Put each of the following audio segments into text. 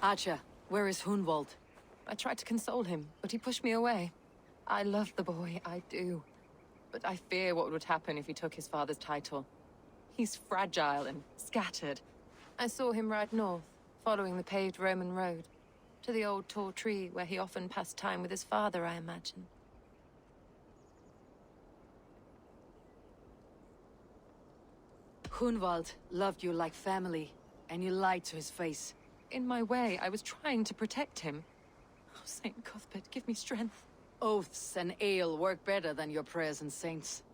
Archer, where is Hunwald? I tried to console him, but he pushed me away. I love the boy, I do. But I fear what would happen if he took his father's title. He's fragile and scattered. I saw him ride north, following the paved Roman road. To the old tall tree where he often passed time with his father, I imagine. Hunwald loved you like family, and you lied to his face. In my way, I was trying to protect him. Oh, Saint Cuthbert, give me strength. Oaths and ale work better than your prayers and saints.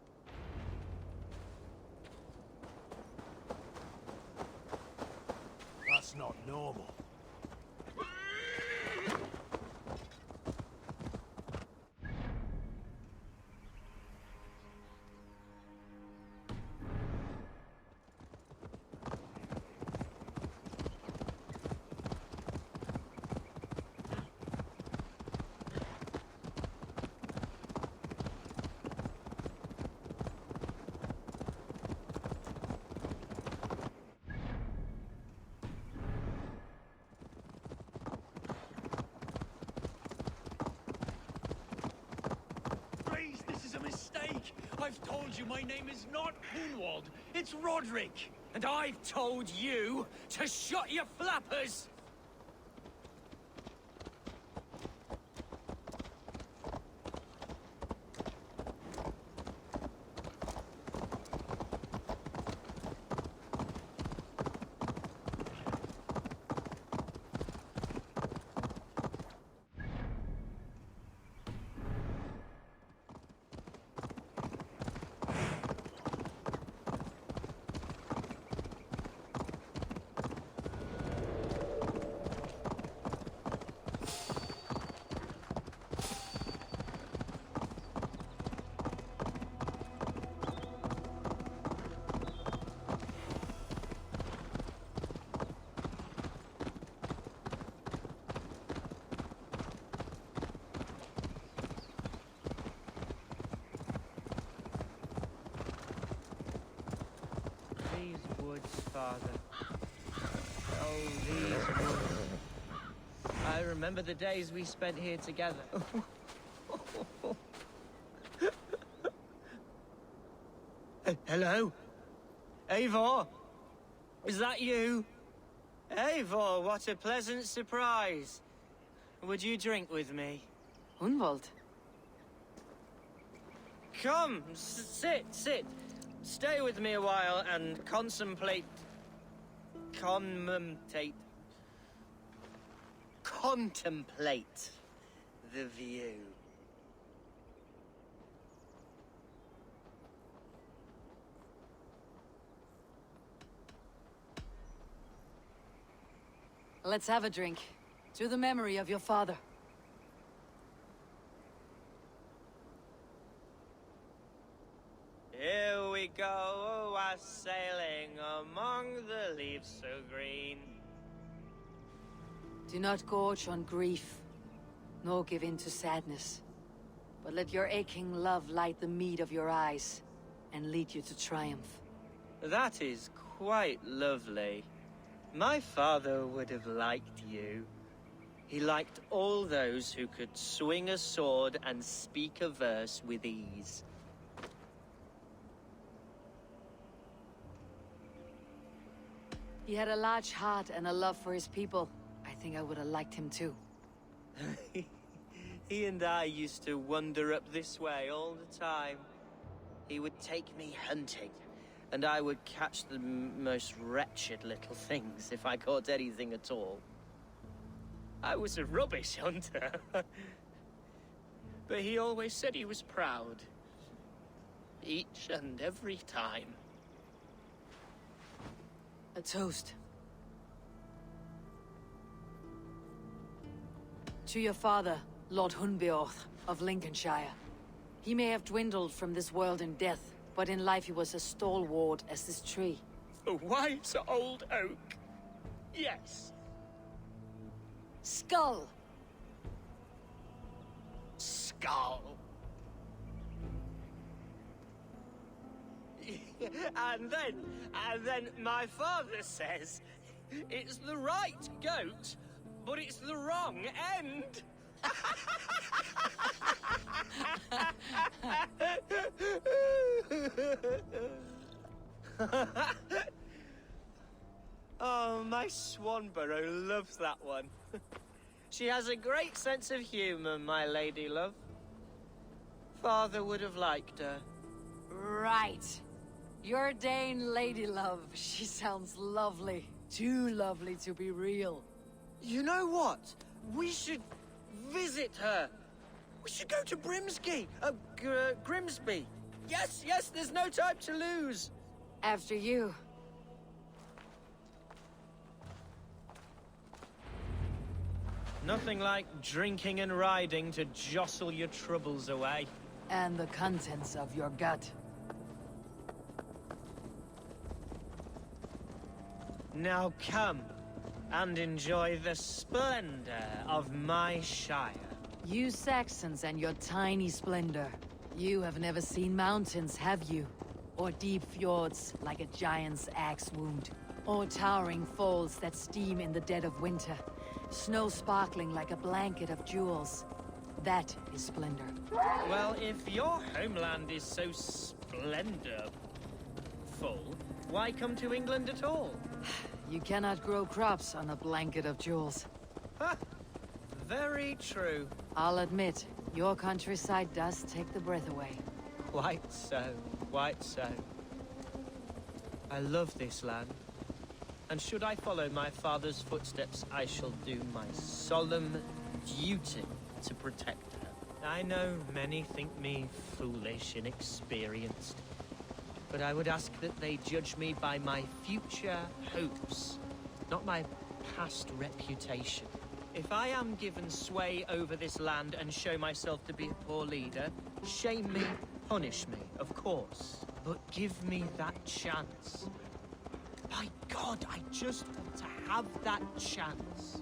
That's not normal. I've told you my name is not Hunwald, it's Roderick. And I've told you to shut your flappers! Father. Oh, these woods. I remember the days we spent here together. Hello? Eivor? Is that you? Eivor, what a pleasant surprise. Would you drink with me? Hunwald? Come, sit. Stay with me a while and contemplate the view. Let's have a drink. To the memory of your father. Here we go, sailing among the leaves so green. Do not gorge on grief, nor give in to sadness. But let your aching love light the mead of your eyes, and lead you to triumph. That is quite lovely. My father would have liked you. He liked all those who could swing a sword and speak a verse with ease. He had a large heart and a love for his people. I think I would have liked him too. He and I used to wander up this way all the time. He would take me hunting, and I would catch the most wretched little things if I caught anything at all. I was a rubbish hunter. But he always said he was proud. Each and every time. A toast. To your father, Lord Hundbeorht of Lincolnshire. He may have dwindled from this world in death, but in life he was as stalwart as this tree. A wise old oak. Yes. Skull! Skull. And then my father says it's the right goat, but it's the wrong end. Oh, my Swanborough loves that one. She has a great sense of humor, my lady love. Father would have liked her. Right. Your Dane lady love. She sounds lovely. Too lovely to be real. You know what? We should visit her. We should go to Grimsby. Yes, yes, there's no time to lose. After you. Nothing like drinking and riding to jostle your troubles away. And the contents of your gut. Now come and enjoy the splendor of my Shire. You Saxons and your tiny splendor. You have never seen mountains, have you? Or deep fjords like a giant's axe wound. Or towering falls that steam in the dead of winter. Snow sparkling like a blanket of jewels. That is splendor. Well, if your homeland is so splendorful, why come to England at all? You cannot grow crops on a blanket of jewels. Ha! Very true. I'll admit, your countryside does take the breath away. Quite so, quite so. I love this land. And should I follow my father's footsteps, I shall do my solemn duty to protect her. I know many think me foolish, inexperienced, but I would ask that they judge me by my future hopes, not my past reputation. If I am given sway over this land and show myself to be a poor leader, shame me, punish me, of course, but give me that chance. By God, I just want to have that chance.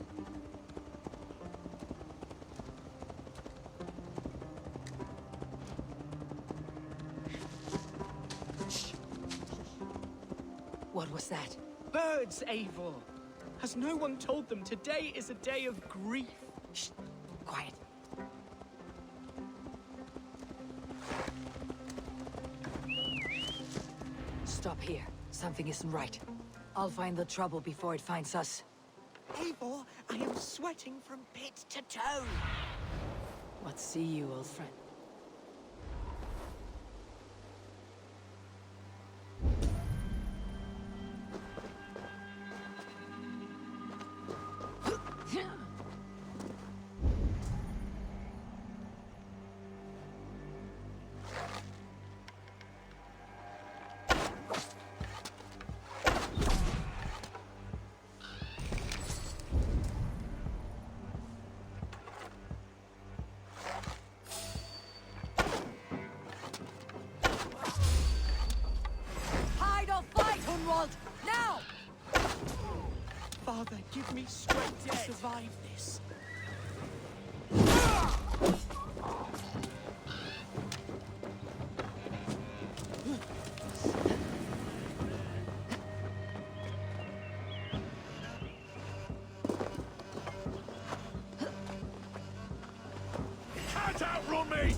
What was that? Birds, Eivor. Has no one told them today is a day of grief? Shh! Quiet. Stop here. Something isn't right. I'll find the trouble before it finds us. Eivor, I am sweating from pit to toe. What see you, old friend? Hunwald! Now! Father, give me strength to survive this. Can't outrun me!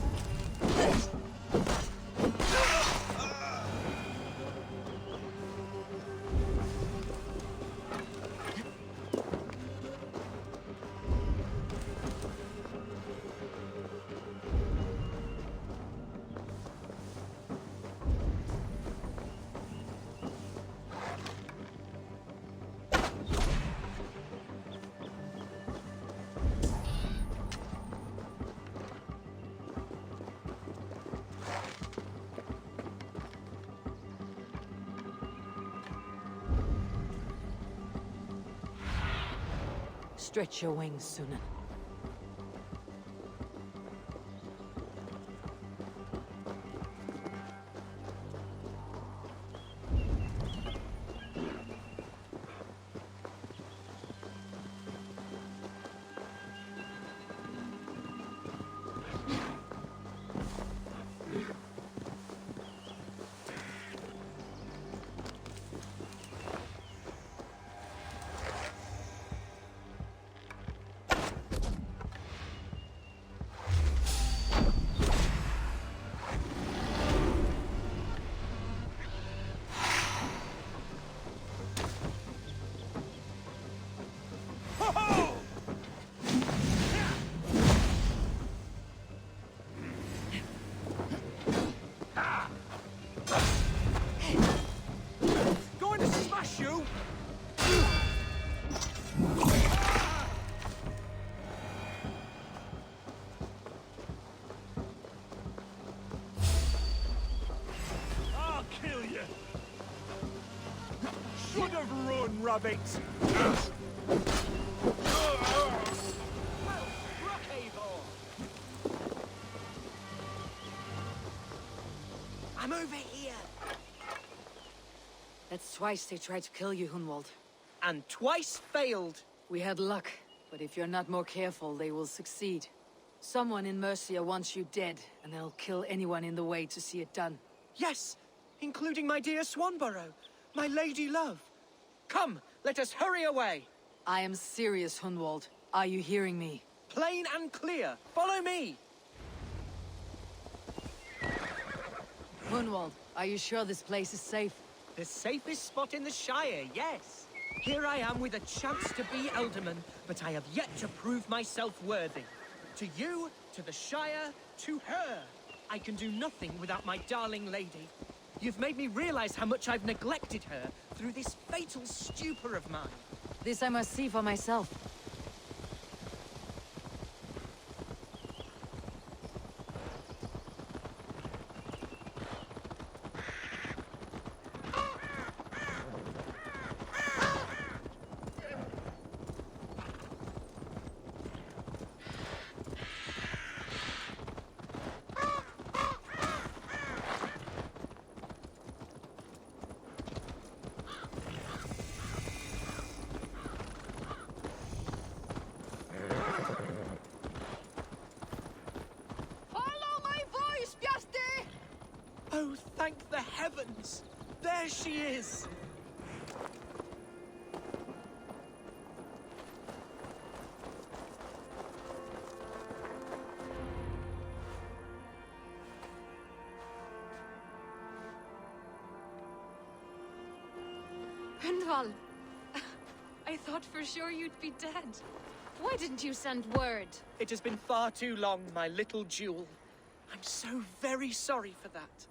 Stretch your wings, Sunan. rub it! Well, rock, Eivor! I'm over here! That's twice they tried to kill you, Hunwald. And twice failed. We had luck, but if you're not more careful, they will succeed. Someone in Mercia wants you dead, and they'll kill anyone in the way to see it done. Yes, including my dear Swanborough, my lady love. Come, let us hurry away. I am serious, Hunwald. Are you hearing me? Plain and clear. Follow me. Hunwald, are you sure this place is safe? The safest spot in the Shire, yes. Here I am with a chance to be ealdorman, but I have yet to prove myself worthy. To you, to the Shire, to her. I can do nothing without my darling lady. You've made me realize how much I've neglected her through this fatal stupor of mine. This I must see for myself. Oh, thank the heavens! There she is! Hundwald! I thought for sure you'd be dead. Why didn't you send word? It has been far too long, my little jewel. I'm so very sorry for that.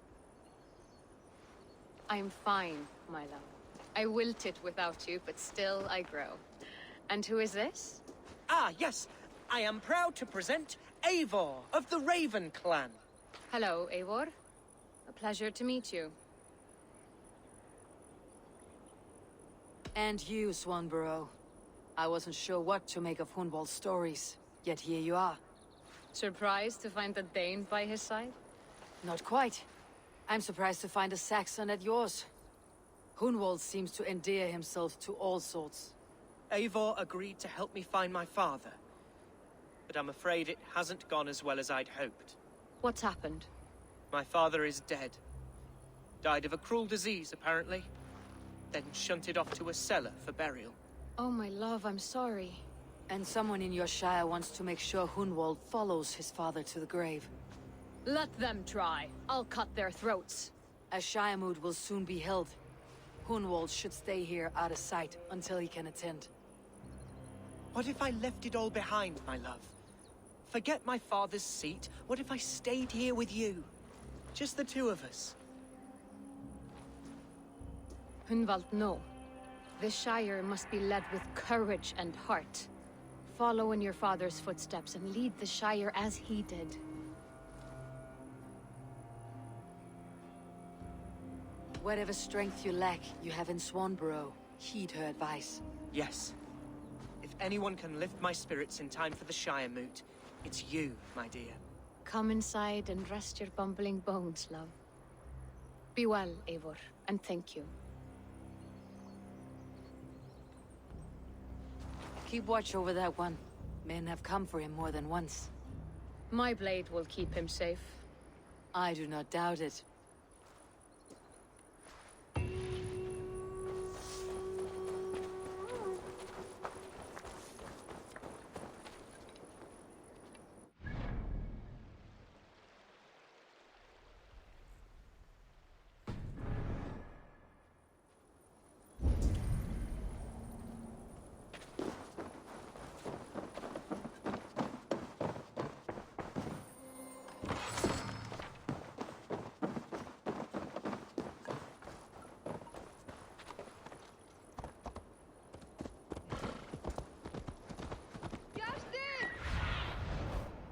I'm fine, my love. I wilted without you, but still I grow. And who is this? Ah, yes. I am proud to present Eivor of the Raven clan. Hello, Eivor. A pleasure to meet you. And you, Swanborough. I wasn't sure what to make of Hunwald's stories, yet here you are. Surprised to find the Thegn by his side? Not quite. I'm surprised to find a Saxon at yours. Hunwald seems to endear himself to all sorts. Eivor agreed to help me find my father. But I'm afraid it hasn't gone as well as I'd hoped. What's happened? My father is dead. Died of a cruel disease, apparently. Then shunted off to a cellar for burial. Oh, my love, I'm sorry. And someone in your shire wants to make sure Hunwald follows his father to the grave. Let them try. I'll cut their throats. A Shiremoot will soon be held. Hunwald should stay here out of sight until he can attend. What if I left it all behind, my love? Forget my father's seat. What if I stayed here with you? Just the two of us. Hunwald, no. The Shire must be led with courage and heart. Follow in your father's footsteps and lead the Shire as he did. Whatever strength you lack, you have in Swanborough. Heed her advice. Yes. If anyone can lift my spirits in time for the Shiremoot, it's you, my dear. Come inside and rest your bumbling bones, love. Be well, Eivor, and thank you. Keep watch over that one. Men have come for him more than once. My blade will keep him safe. I do not doubt it.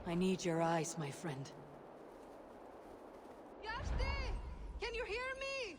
I need your eyes, my friend. Can you hear me?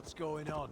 what's going on.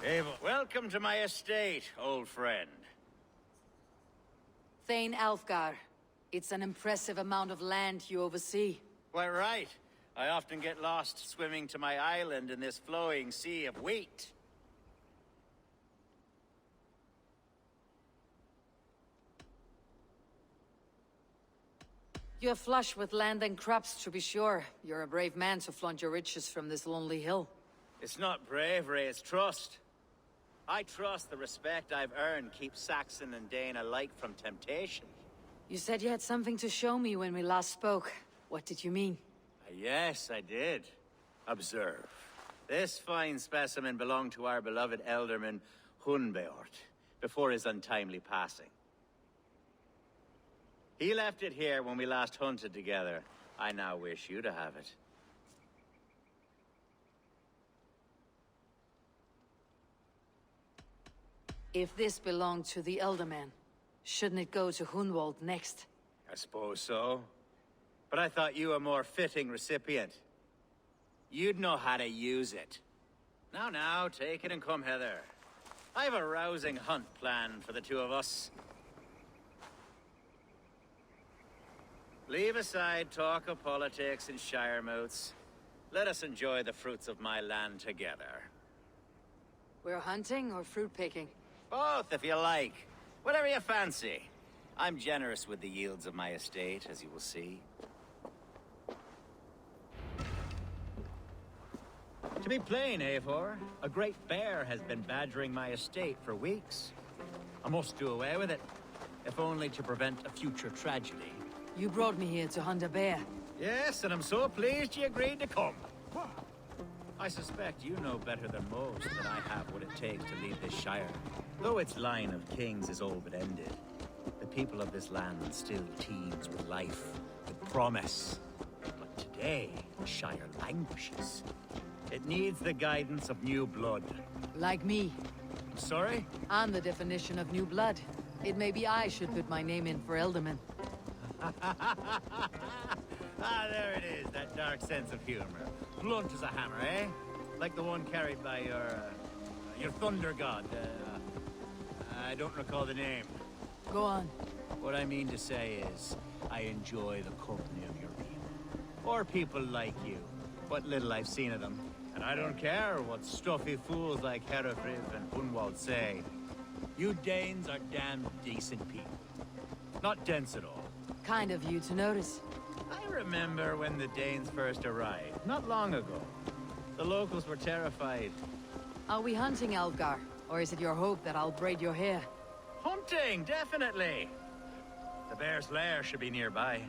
Eivor, welcome to my estate, old friend. Thegn Aelfgar. It's an impressive amount of land you oversee. Quite right. I often get lost swimming to my island in this flowing sea of wheat. You're flush with land and crops, to be sure. You're a brave man to flaunt your riches from this lonely hill. It's not bravery, it's trust. I trust the respect I've earned keeps Saxon and Dane alike from temptation. You said you had something to show me when we last spoke. What did you mean? Yes, I did. Observe. This fine specimen belonged to our beloved ealdorman, Hundbeorht, before his untimely passing. He left it here when we last hunted together. I now wish you to have it. If this belonged to the ealdorman, shouldn't it go to Hunwald next? I suppose so. But I thought you a more fitting recipient. You'd know how to use it. Now, take it and come hither. I've a rousing hunt planned for the two of us. Leave aside talk of politics and Shiremoots. Let us enjoy the fruits of my land together. We're hunting or fruit picking? Both, if you like. Whatever you fancy. I'm generous with the yields of my estate, as you will see. To be plain, Eivor, a great bear has been badgering my estate for weeks. I must do away with it, if only to prevent a future tragedy. You brought me here to hunt a bear. Yes, and I'm so pleased you agreed to come. I suspect you know better than most that I have what it takes to lead this shire. Though its line of kings is all but ended, the people of this land still teems with life, with promise. But today, the shire languishes. It needs the guidance of new blood. Like me. I'm sorry? I'm the definition of new blood. It may be I should put my name in for ealdorman. There it is, that dark sense of humor. Blunt as a hammer, eh? Like the one carried by your thunder god. I don't recall the name. Go on. What I mean to say is, I enjoy the company of your people. Or people like you. What little I've seen of them. And I don't care what stuffy fools like Herefrith and Hunwald say. You Danes are damn decent people. Not dense at all. Kind of you to notice. I remember when the Danes first arrived, not long ago. The locals were terrified. Are we hunting, Aelfgar? Or is it your hope that I'll braid your hair? Hunting, definitely! The bear's lair should be nearby.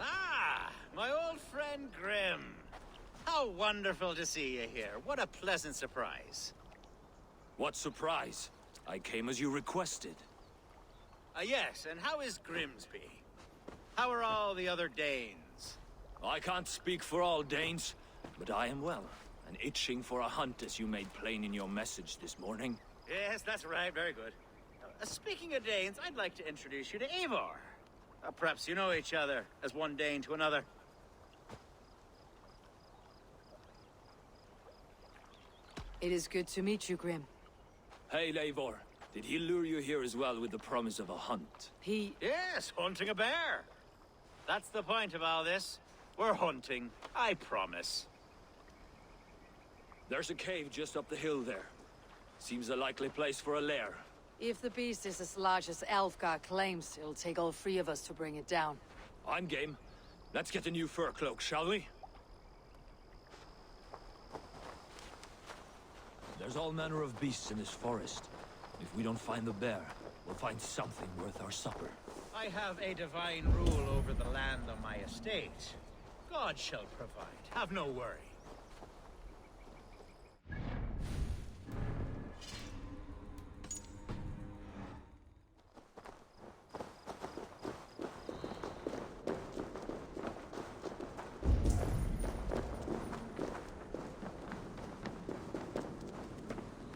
Ah! My old friend Grim. How wonderful to see you here. What a pleasant surprise. What surprise? I came as you requested. Yes, and how is Grimsby? How are all the other Danes? I can't speak for all Danes, but I am well, and itching for a hunt as you made plain in your message this morning. Yes, that's right. Very good. Speaking of Danes, I'd like to introduce you to Eivor. Perhaps you know each other, as one Dane to another. It is good to meet you, Grim. Hey, Eivor. Did he lure you here as well with the promise of a hunt? He... Yes, hunting a bear. That's the point of all this. We're hunting, I promise. There's a cave just up the hill there. Seems a likely place for a lair. If the beast is as large as Aelfgar claims, it'll take all three of us to bring it down. I'm game. Let's get a new fur cloak, shall we? There's all manner of beasts in this forest. If we don't find the bear, we'll find something worth our supper. I have a divine rule over the land on my estate. God shall provide. Have no worry.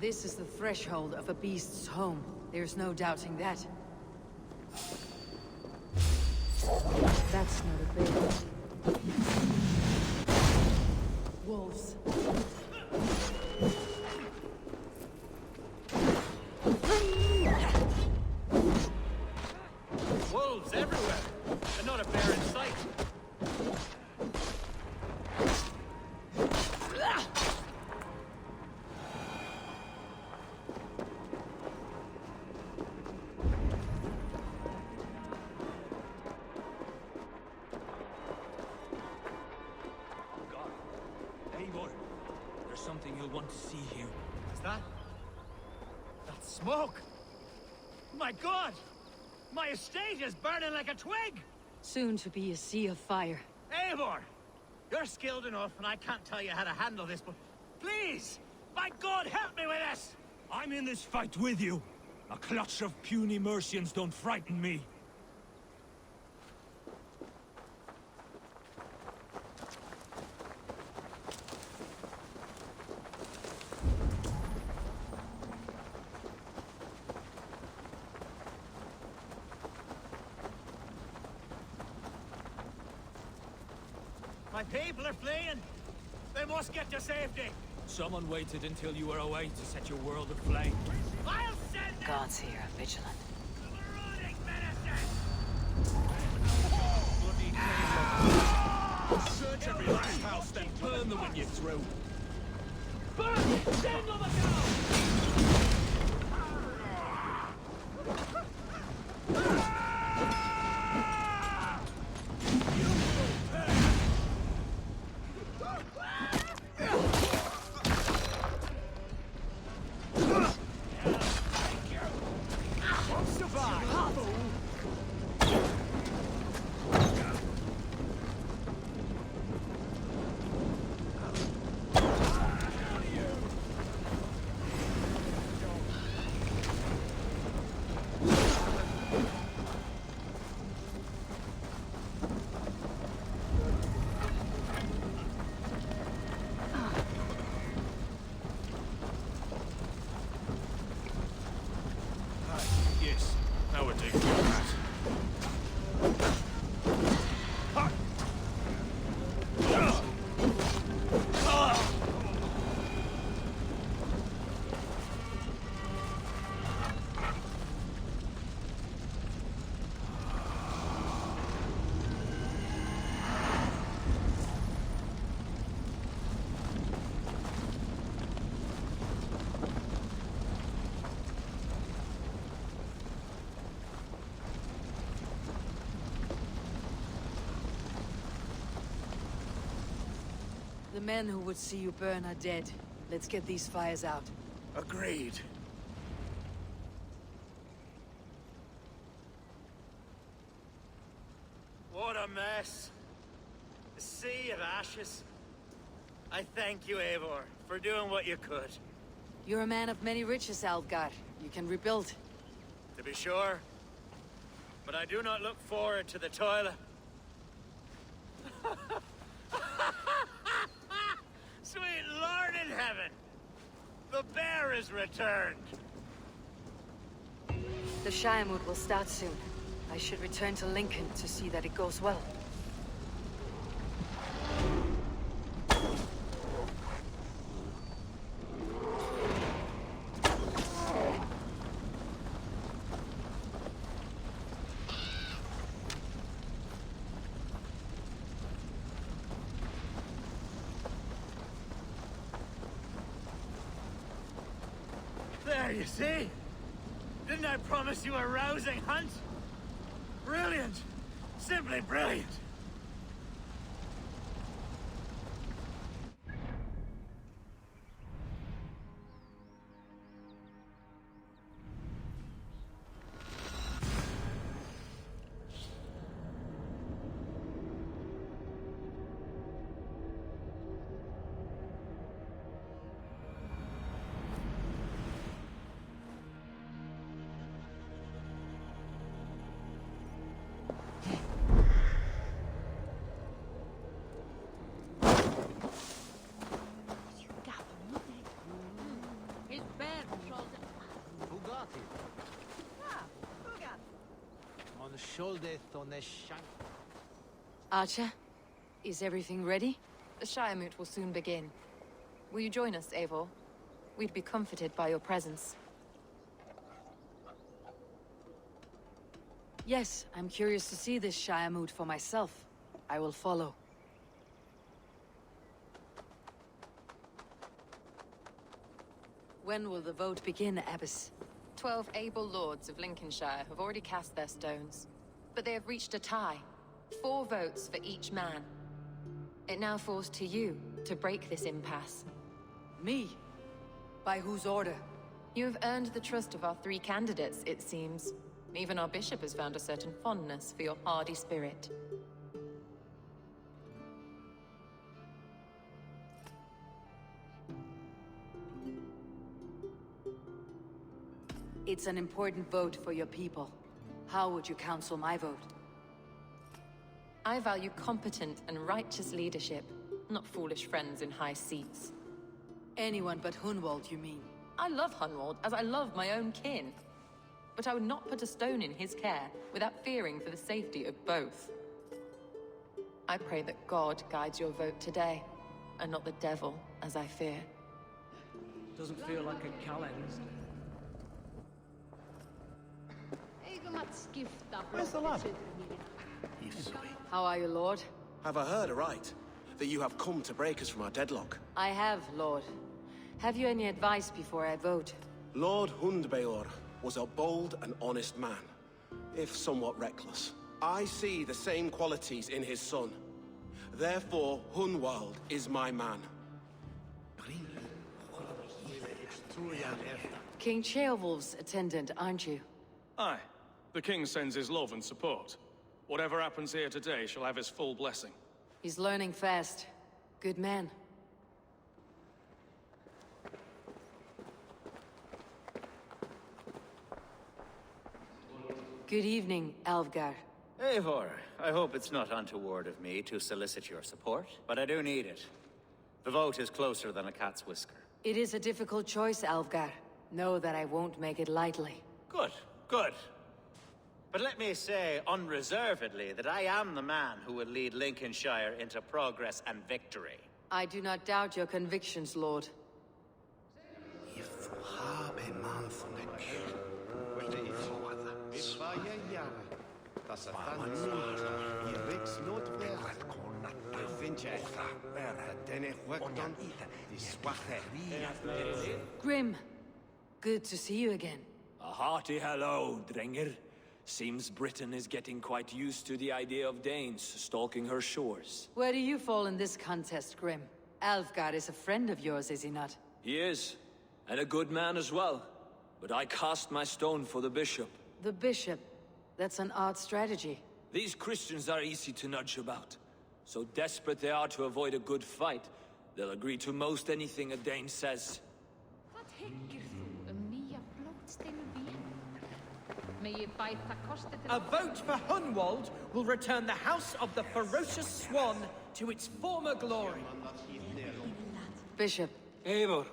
This is the threshold of a beast's home. There's no doubting that. That's not a bear. Wolves. Wolves everywhere, and not a bear in sight. Eivor, there's something you'll want to see here. Is that? That's smoke! My God! My estate is burning like a twig! Soon to be a sea of fire. Eivor! You're skilled enough, and I can't tell you how to handle this, but please! My God, help me with this! I'm in this fight with you. A clutch of puny Mercians don't frighten me. My people are fleeing! They must get to safety! Someone waited until you were away to set your world aflame. I'll send them! Gods here are vigilant. Marauding medicine! Bloody search every last house, then burn them when you're through. Burn! Stand on the ground! Yes, now we're taking care of that. The men who would see you burn are dead. Let's get these fires out. Agreed. What a mess. A sea of ashes. I thank you, Eivor, for doing what you could. You're a man of many riches, Aelfgar. You can rebuild. To be sure. But I do not look forward to the toilet. Sweet Lord in heaven! The bear is returned! The Shiremoot will start soon. I should return to Lincoln to see that it goes well. There, you see? Didn't I promise you a rousing hunt? Brilliant! Simply brilliant! Archer, is everything ready? The Shiremoot will soon begin. Will you join us, Eivor? We'd be comforted by your presence. Yes, I'm curious to see this Shiremoot for myself. I will follow. When will the vote begin, Abbess? 12 able lords of Lincolnshire have already cast their stones. But they have reached a tie. 4 votes for each man. It now falls to you to break this impasse. Me? By whose order? You have earned the trust of our 3 candidates, it seems. Even our bishop has found a certain fondness for your hardy spirit. It's an important vote for your people. How would you counsel my vote? I value competent and righteous leadership, not foolish friends in high seats. Anyone but Hunwald, you mean? I love Hunwald, as I love my own kin. But I would not put a stone in his care without fearing for the safety of both. I pray that God guides your vote today, and not the devil, as I fear. Doesn't feel like a calendar. Where's the lad? How are you, Lord? Have I heard aright? That you have come to break us from our deadlock? I have, Lord. Have you any advice before I vote? Lord Hundbeorht was a bold and honest man, if somewhat reckless. I see the same qualities in his son. Therefore, Hundwald is my man. King Ceolwulf's attendant, aren't you? Aye. The king sends his love and support. Whatever happens here today shall have his full blessing. He's learning fast. Good man. Good evening, Aelfgar. Eivor, I hope it's not untoward of me to solicit your support, but I do need it. The vote is closer than a cat's whisker. It is a difficult choice, Aelfgar. Know that I won't make it lightly. Good, good. But let me say unreservedly that I am the man who will lead Lincolnshire into progress and victory. I do not doubt your convictions, Lord. Grim, good to see you again. A hearty hello, Drenger. Seems Britain is getting quite used to the idea of Danes stalking her shores. Where do you fall in this contest, Grim? Aelfgar is a friend of yours, is he not? He is, and a good man as well. But I cast my stone for the bishop. The bishop? That's an odd strategy. These Christians are easy to nudge about. So desperate they are to avoid a good fight, they'll agree to most anything a Dane says. A vote for Hunwald will return the House of the Ferocious Swan to its former glory. Bishop. Eivor,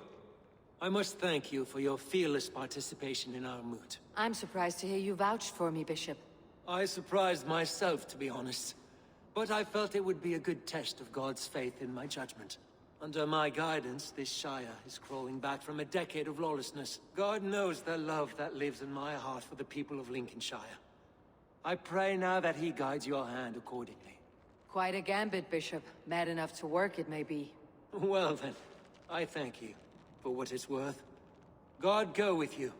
I must thank you for your fearless participation in our moot. I'm surprised to hear you vouched for me, Bishop. I surprised myself, to be honest. But I felt it would be a good test of God's faith in my judgment. Under my guidance, this Shire is crawling back from a decade of lawlessness. God knows the love that lives in my heart for the people of Lincolnshire. I pray now that he guides your hand accordingly. Quite a gambit, Bishop. Mad enough to work, it may be. Well then, I thank you, for what it's worth. God go with you.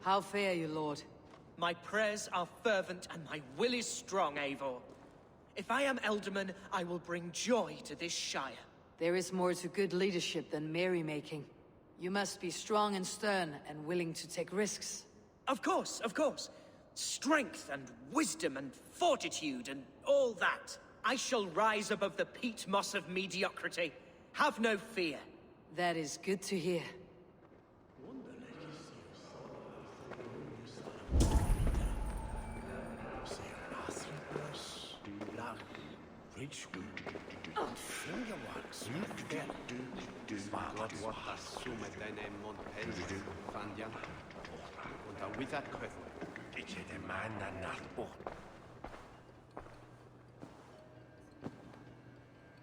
How fare you, Lord? My prayers are fervent and my will is strong, Eivor. If I am Ealdorman, I will bring joy to this Shire. There is more to good leadership than merrymaking. You must be strong and stern and willing to take risks. Of course, of course. Strength and wisdom and fortitude and all that. I shall rise above the peat moss of mediocrity. Have no fear. That is good to hear.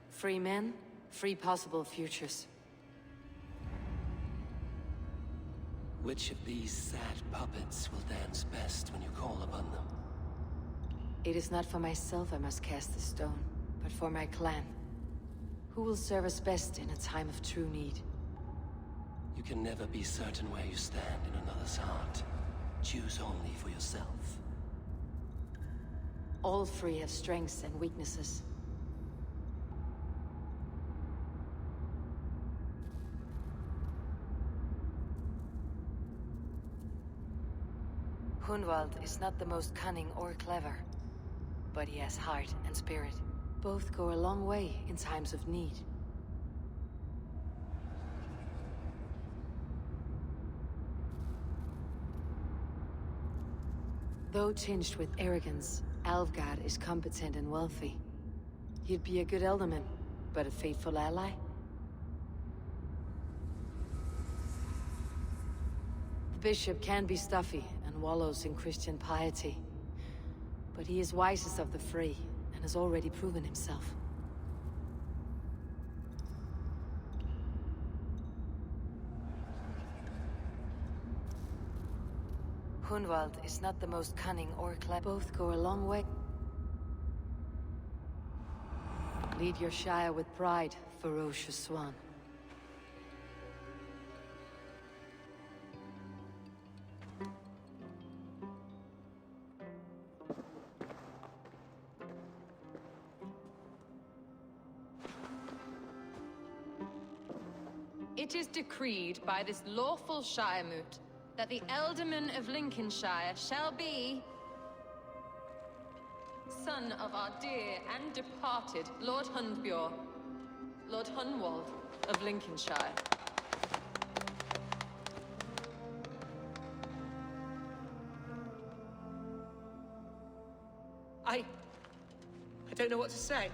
Free men, free possible futures. Which of these sad puppets will dance best when you call upon them? It is not for myself I must cast the stone, but for my clan. Who will serve us best in a time of true need? You can never be certain where you stand in another's heart. Choose only for yourself. All three have strengths and weaknesses. Hunwald is not the most cunning or clever, but he has heart and spirit. Both go a long way in times of need. Though tinged with arrogance, Aelfgar is competent and wealthy. He'd be a good ealdorman, but a faithful ally? The bishop can be stuffy and wallows in Christian piety, but he is wisest of the three and has already proven himself. Hundwald is not the most cunning or clever. Both go a long way. Lead your Shire with pride, ferocious swan. It is decreed by this lawful Shiremoot that the Ealdorman of Lincolnshire shall be son of our dear and departed Lord Hundbeorht, Lord Hunwald of Lincolnshire. I don't know what to say.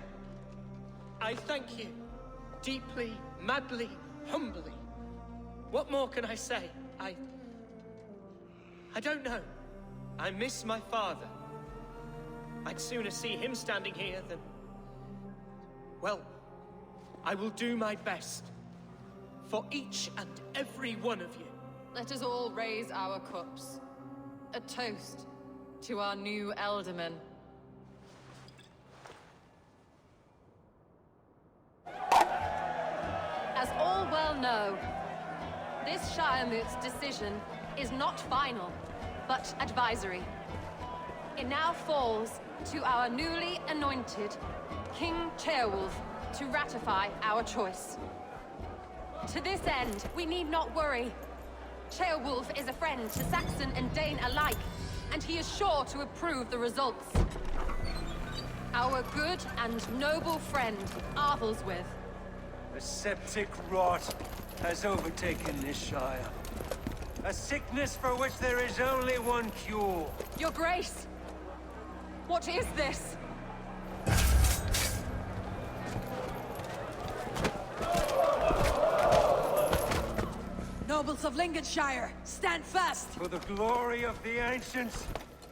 I thank you. Deeply, madly, humbly. What more can I say? I don't know. I miss my father. I'd sooner see him standing here than... Well, I will do my best. For each and every one of you. Let us all raise our cups. A toast to our new Ealdorman. As all well know, this Shiremoot's decision is not final, but advisory. It now falls to our newly anointed King Ceolwulf to ratify our choice. To this end, we need not worry. Ceolwulf is a friend to Saxon and Dane alike, and he is sure to approve the results. Our good and noble friend, Arthelswith. A septic rot has overtaken this Shire. A sickness for which there is only one cure. Your Grace! What is this? Nobles of Lincolnshire, stand fast! For the glory of the ancients,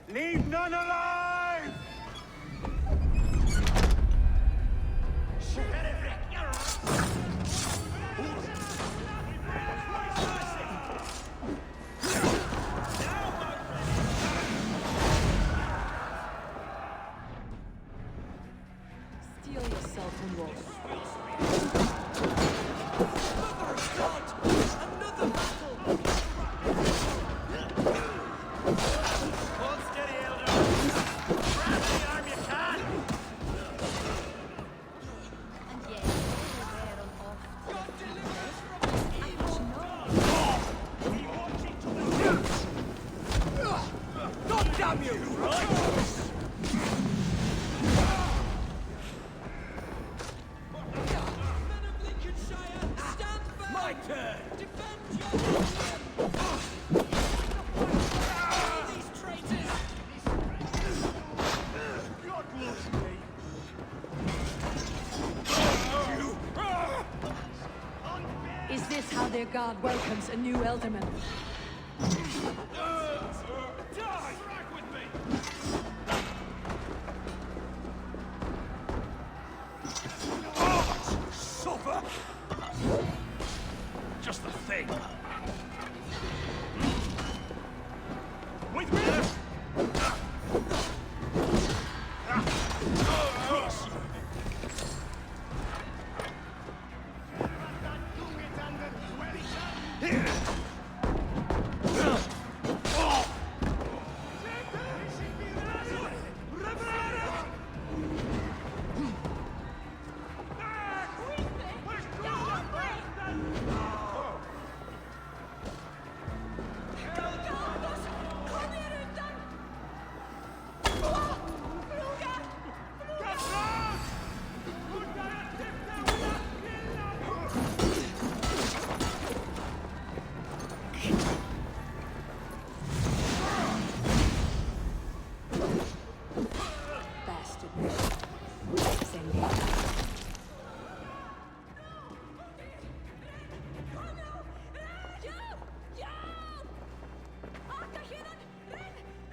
leave none alive! my turn! These traitors! God loves me! Is this how their god welcomes a new ealdorman? Die! Strike with me! Suffer! Just the thing. With me!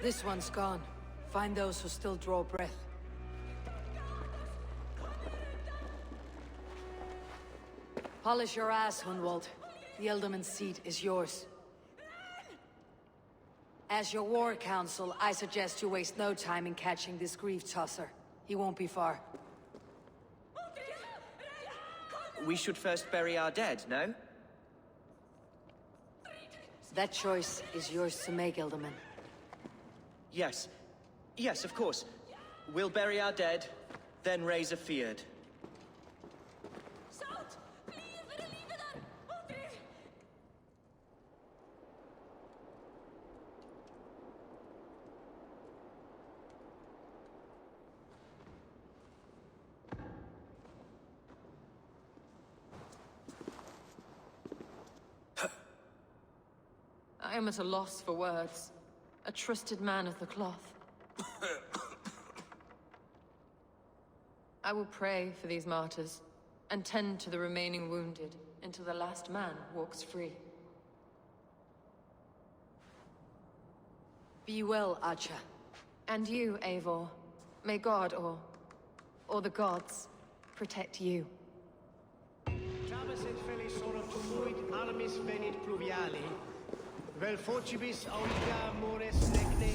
This one's gone. Find those who still draw breath. Polish your ass, Hunwald. The Ealdorman's seat is yours. As your war council, I suggest you waste no time in catching this grief tosser. He won't be far. We should first bury our dead, no? That choice is yours to make, Ealdorman. Yes. Yes, of course. We'll bury our dead, then raise a feared. I am at a loss for words. A trusted man of the cloth. I will pray for these martyrs, and tend to the remaining wounded, until the last man walks free. Be well, Archer. And you, Eivor. May God, or the gods, protect you. Tabas et felisora tumuit armis venit pluviali, vel focibis aulica mores necne,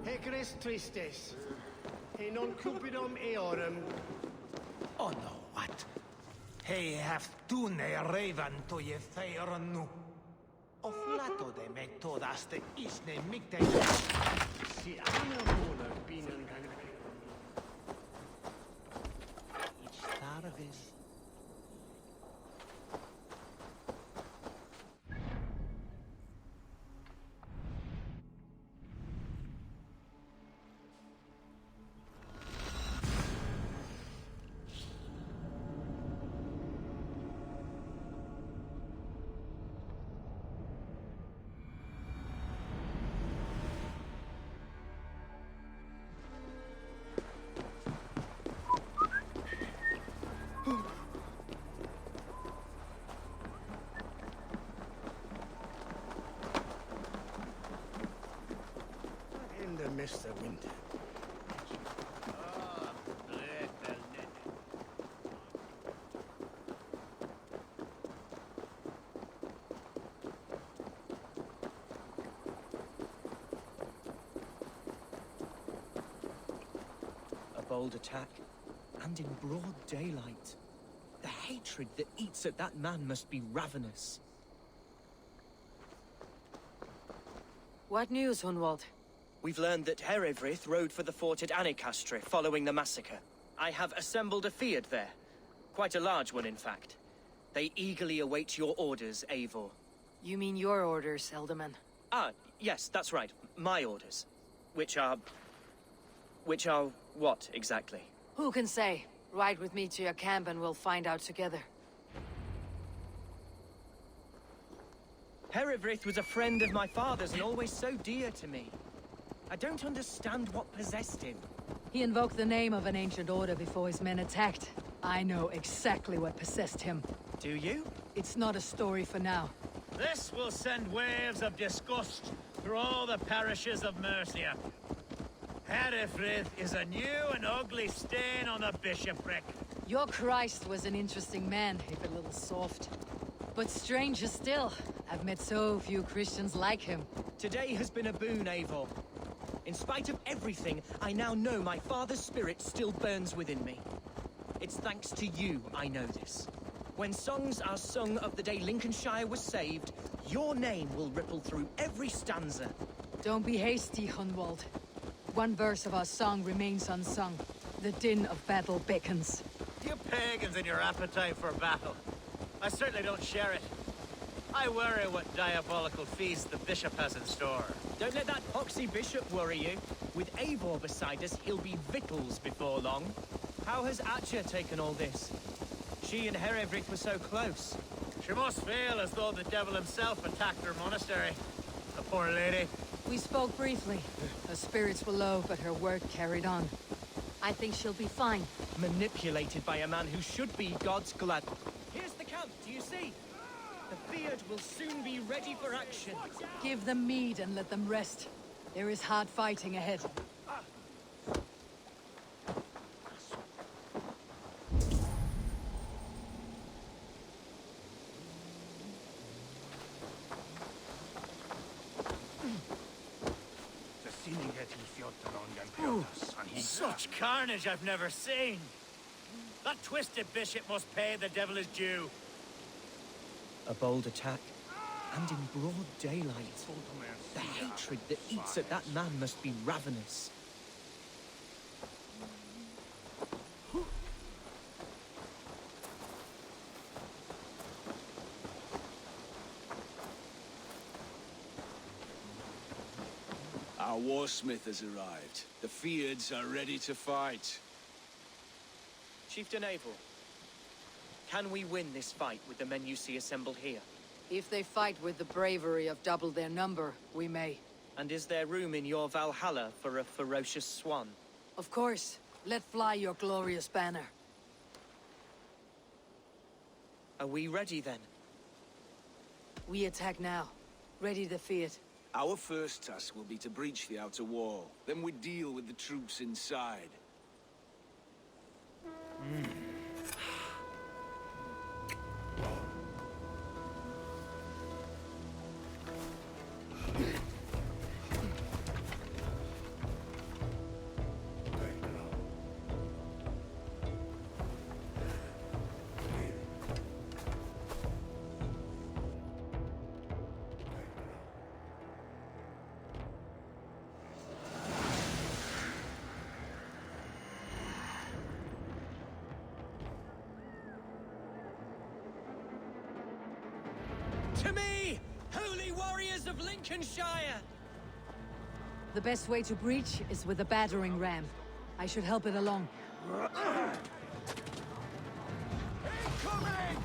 hecres tristes, e non cupidum eorum. Oh no, what? He hath dune raven to ye feirnu. Of lato de me todas de isne micte. Si ana mona binan Ich starvis. Mr. Winter. A bold attack, and in broad daylight. The hatred that eats at that man must be ravenous. What news, Hunwald? We've learned that Herefrith rode for the fort at Anecastre following the massacre. I have assembled a feared there. Quite a large one, in fact. They eagerly await your orders, Eivor. You mean your orders, Ealdorman? Ah, yes, that's right. My orders. Which are what, exactly? Who can say? Ride with me to your camp and we'll find out together. Herefrith was a friend of my father's and always so dear to me. I don't understand what possessed him. He invoked the name of an ancient order before his men attacked. I know exactly what possessed him. Do you? It's not a story for now. This will send waves of disgust through all the parishes of Mercia. Herefrith is a new and ugly stain on the bishopric. Your Christ was an interesting man, if a little soft. But stranger still, I've met so few Christians like him. Today has been a boon, Eivor. In spite of everything, I now know my father's spirit still burns within me. It's thanks to you I know this. When songs are sung of the day Lincolnshire was saved, your name will ripple through every stanza. Don't be hasty, Hunwald. One verse of our song remains unsung. The din of battle beckons. You pagans and your appetite for battle. I certainly don't share it. I worry what diabolical feast the bishop has in store. Don't let that poxy bishop worry you. With Eivor beside us, he'll be victuals before long. How has Atcha taken all this? She and Herefrith were so close. She must feel as though the devil himself attacked her monastery. The poor lady. We spoke briefly. Her spirits were low, but her work carried on. I think she'll be fine. Manipulated by a man who should be God's glad. Here's the camp, do you see? The beard will soon be ready for action. Give them mead and let them rest. There is hard fighting ahead. Such carnage I've never seen. That twisted bishop must pay the devil his due. A bold attack, and in broad daylight. The hatred that eats at that man must be ravenous. Our warsmith has arrived. The Feards are ready to fight. Chieftain Eivor, can we win this fight with the men you see assembled here? If they fight with the bravery of double their number, we may. And is there room in your Valhalla for a ferocious swan? Of course. Let fly your glorious banner. Are we ready then? We attack now. Ready to fight. Our first task will be to breach the outer wall. Then we deal with the troops inside. To me, holy warriors of Lincolnshire! The best way to breach is with a battering ram. I should help it along. Incoming!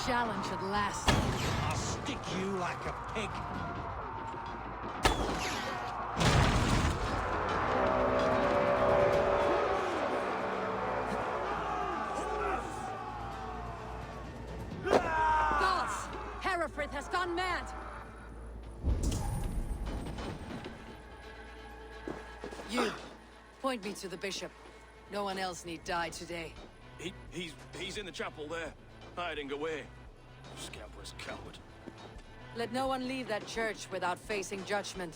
Challenge at last. I'll stick you like a pig. Gods! Herefrith has gone mad! You, point me to the bishop. No one else need die today. He's in the chapel there, hiding away. Scamperous coward. Let no one leave that church without facing judgment.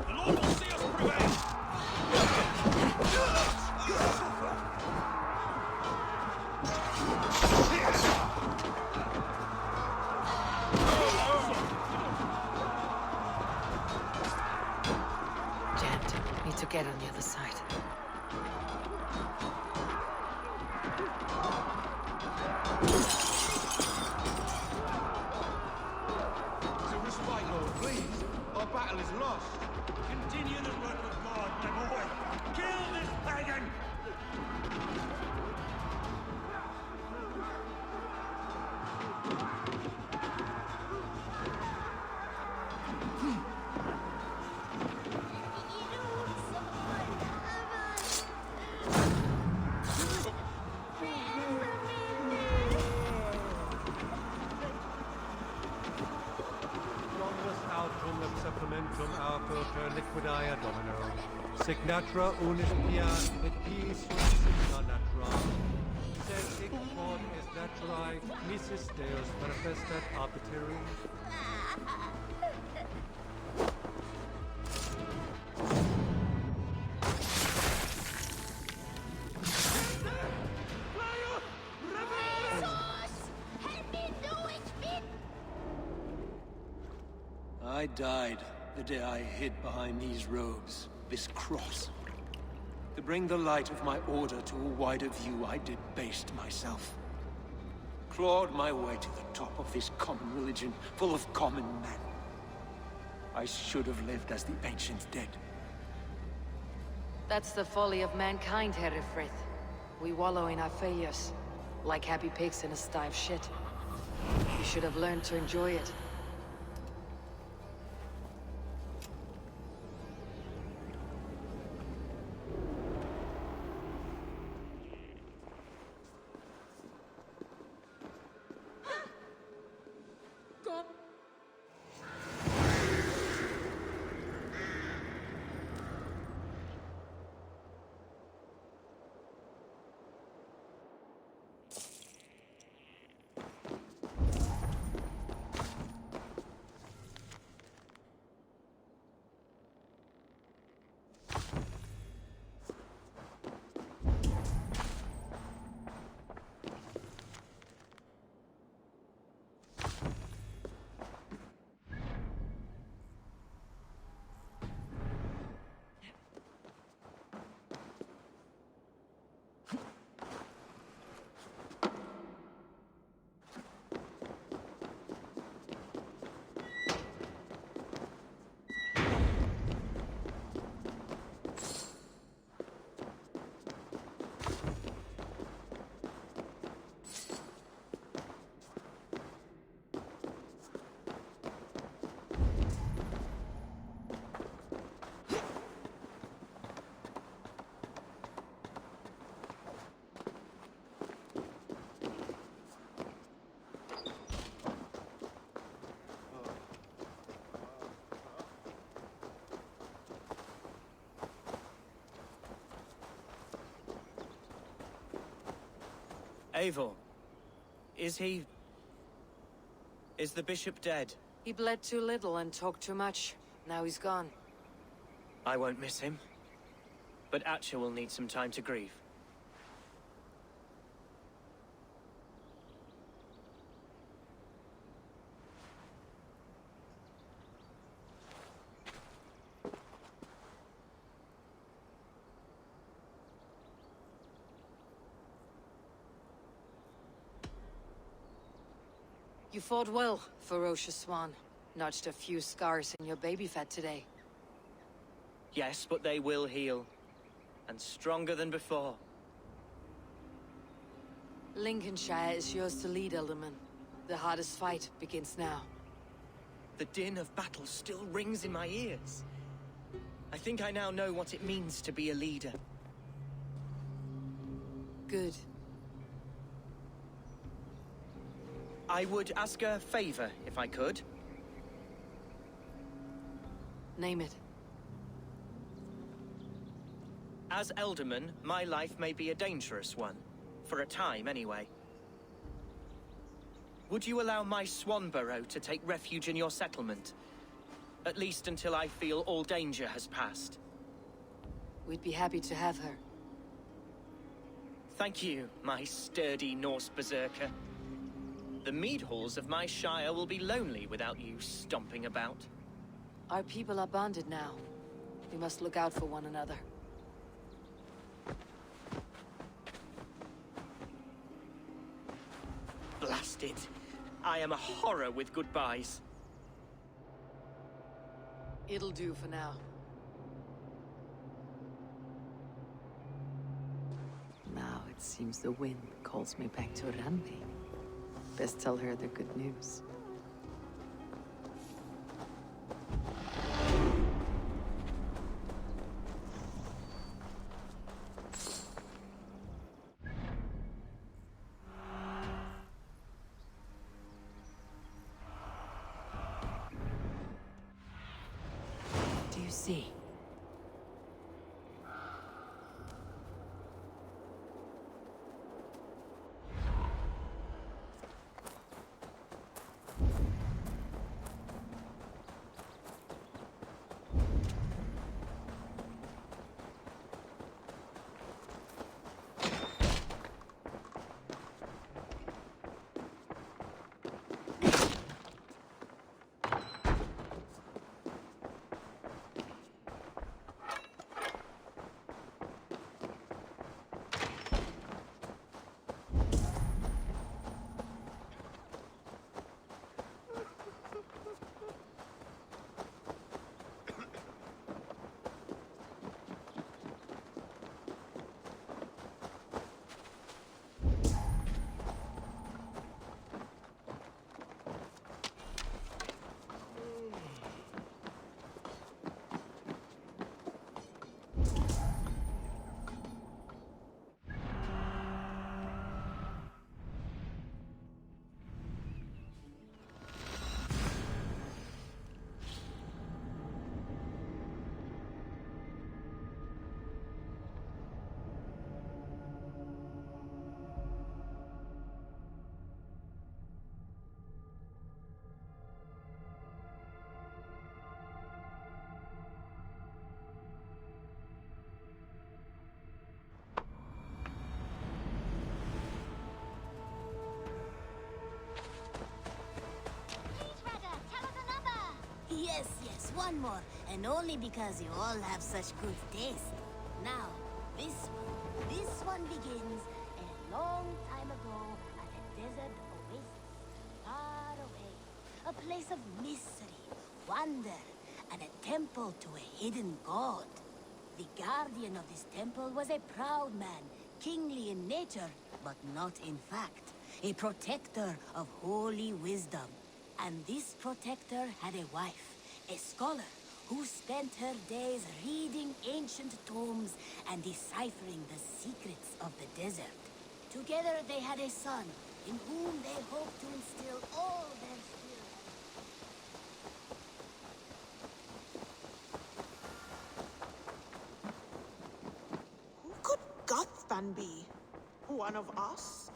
The Lord will see us prevail! Jammed. Need to get on the other side. Continue the work of God, my boy. Kill this pagan! Supplementum autor liquidia domino. Signatra unis pia et pis signa natura. Sed hic quod est naturae misis Deus manifestat arbiteri. I died the day I hid behind these robes, this cross. To bring the light of my order to a wider view, I debased myself. Clawed my way to the top of this common religion, full of common men. I should have lived as the ancients did. That's the folly of mankind, Herefrith. We wallow in our failures, like happy pigs in a sty of shit. You should have learned to enjoy it. Eivor, is he... is the bishop dead? He bled too little and talked too much. Now he's gone. I won't miss him. But Atcha will need some time to grieve. You fought well, ferocious swan. Notched a few scars in your baby fat today. Yes, but they will heal. And stronger than before. Lincolnshire is yours to lead, Ealdorman. The hardest fight begins now. The din of battle still rings in my ears. I think I now know what it means to be a leader. Good. I would ask a favor, if I could. Name it. As Ealdorman, my life may be a dangerous one. For a time, anyway. Would you allow my Swanborough to take refuge in your settlement? At least until I feel all danger has passed. We'd be happy to have her. Thank you, my sturdy Norse berserker. The mead halls of my shire will be lonely without you stomping about. Our people are bonded now. We must look out for one another. Blast it. I am a horror with goodbyes. It'll do for now. Now it seems the wind calls me back to Randvi. Best tell her the good news. Do you see? Yes, one more. And only because you all have such good taste. Now, this one begins a long time ago at a desert oasis, far away. A place of mystery, wonder, and a temple to a hidden god. The guardian of this temple was a proud man, kingly in nature, but not in fact. A protector of holy wisdom. And this protector had a wife, a scholar, who spent her days reading ancient tomes and deciphering the secrets of the desert. Together they had a son, in whom they hoped to instill all their spirit. Who could Gothvan be? One of us?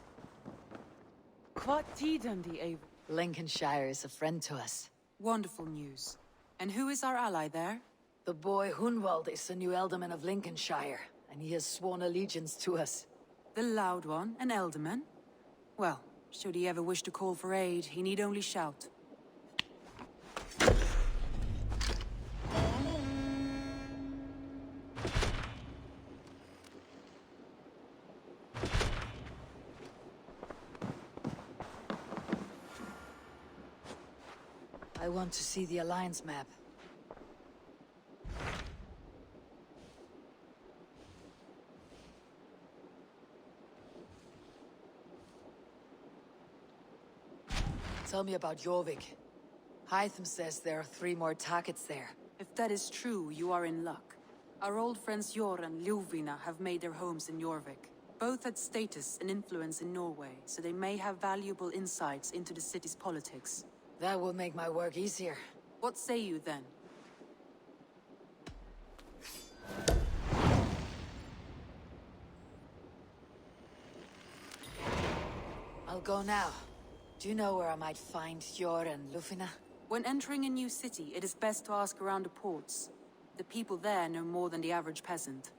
What tiden the Eivor? Lincolnshire is a friend to us. Wonderful news. And who is our ally there? The boy Hunwald is the new ealdorman of Lincolnshire, and he has sworn allegiance to us. The loud one, an ealdorman? Well, should he ever wish to call for aid, he need only shout. I want to see the Alliance map. Tell me about Jorvik. Hytham says there are 3 more targets there. If that is true, you are in luck. Our old friends Jor and Ljuvina have made their homes in Jorvik. Both had status and influence in Norway, so they may have valuable insights into the city's politics. That will make my work easier. What say you then? I'll go now. Do you know where I might find Jor and Ljuvina? When entering a new city, it is best to ask around the ports. The people there know more than the average peasant.